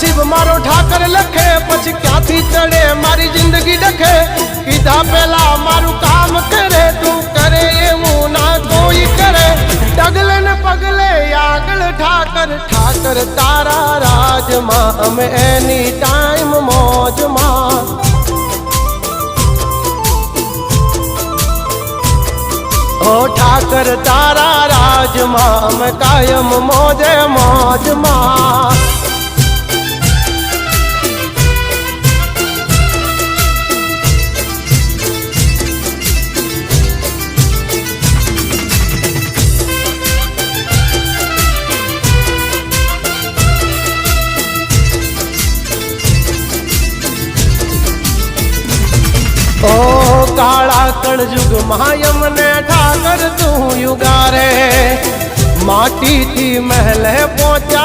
नसीब मारो ठाकर लखे पछी क्यांथी चढ़े मारी जिंदगी डखे कीधा पेला मारू काम करे तू करे एवं ना कोई करे डगले न पगले आगल ठाकर ठाकर तारा राज मां हम एनी टाइम मौज मां ओ ठाकर तारा राज मां हम कायम मौजे मौज मां ओ काला कलयुग मायम ने ठाकर तू युगारे माटी थी महल पहुंचा।